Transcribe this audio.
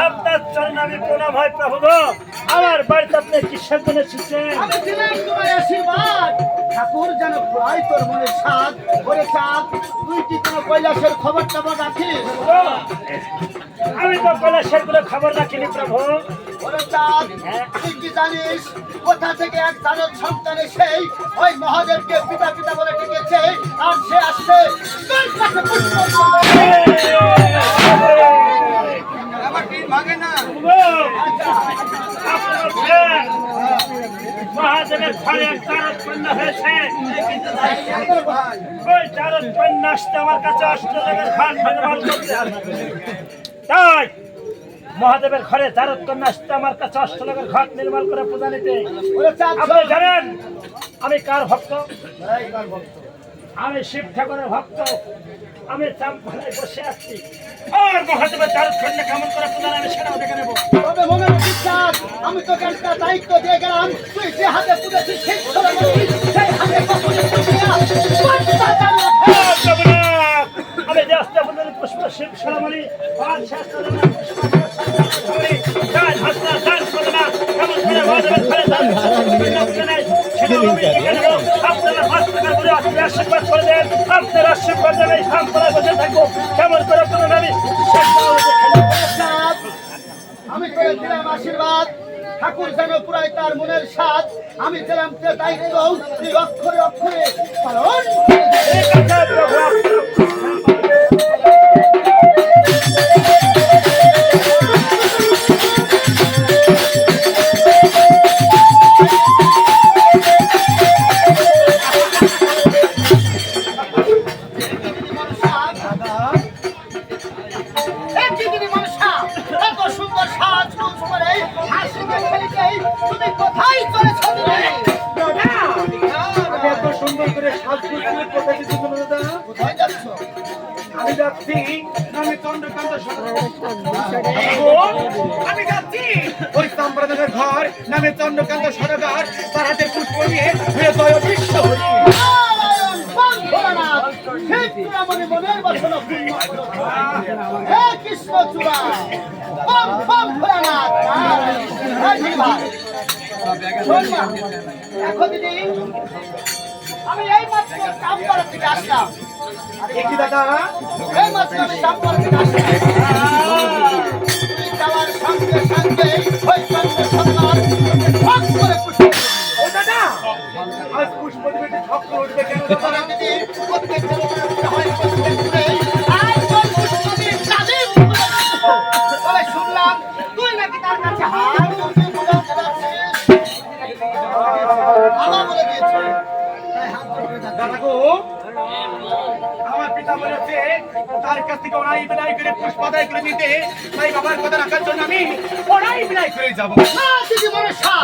আপনার চরণে আমি প্রণাম হয় প্রভু গো। আমার বাড়িতে আপনি কিসের জন্য এসেছেন? আমি দিলাম তোমার আশীর্বাদ, ঠাকুর যেন পুরাই তোর মনের স্বাদ করে চাঁদ। তুই কি কোনো কৈলাসের খবর টবর রাখিস? আমি তো কৈলাসের কোনো খবর রাখিনি প্রভু। ওরে চাঁদ, তুই কি জানিস কোথা থেকে এক জানক সন্তান সেই ওই মহাদেবকে পিতা পিতা বলে ডেকেছে, আর সে আসছে তোর কাছে পুষ্প মহাদেবের ঘরে এক চারদ কন্যা হয়েছে। ওই চারদ কন্যা আসতে আমার কাছে অষ্টদেবের ঘাট নির্মাণ করতে। তাই মহাদেবের ঘরে চারদ কন্যা আসতে আমার কাছে অষ্টদেবের ঘাট নির্মাণ করে পূজা নিতে। আপনি জানেন আমি কার ভক্ত? আমি শিব ঠাকুরের ভক্ত। আমি চাম্পালায় বসে আছি, আর মহাদেবের চারদ কন্যা কেমন করে পূজা আমি সেটাও দেখে নেবো। তবে মনে বিশ্বাস, আমি তোকে একটা দায়িত্ব দিয়ে গেলাম, তুই যে হাতে পুজেছিস সেই হাতে আমি যে আস্তে পুষ্প শিব সরমণি আশীর্বাদ করে দেন। আপনার আশীর্বাদ দেবে বসে থাকবো। কেমন করে আমি করে দিলাম আশীর্বাদ, ঠাকুর যেন পুরাই তার মনের স্বাদ। আমি দিলাম দায়িত্ব, তুই অক্ষরে অক্ষরে পালন। ঘর নামে চন্দ্রকান্ত সরকার তার হাতে পুষ্প নিয়ে বিশ্ব কৃষ্ণ চূড়া এখন দিদি আমি এই মাত্র চাম্পাড়া থেকে আসলাম। কি দাদা এই মাত্র আমি চাম্পাড়া থেকে আসলাম। তুই যাওয়ার সঙ্গে সঙ্গে ওই চন্দ্র সরকার করে পুষ্প। ও দাদা আজ পুষ্প দিবে ঠক্কর উঠবে কেন বাবা? বলে দিদি, প্রত্যেক দেবতার হয় প্রত্যেক করে। আজ তোর পুষ্পদের তাদের বলে শুনলাম তুই নাকি তার কাছে হার তুলতে পূজা চালাচ্ছিস। বাবা বলে দিয়েছে তাই হাত ধরে যাচ্ছে। দাদা গো, আমার পিতা বলেছে তার কাছ থেকে ওরাই বিদায় করে পুষ্প আদায় করে নিতে, তাই বাবার কথা রাখার জন্য আমি ওরাই বিদায় করে যাবো। না দিদি মনসা,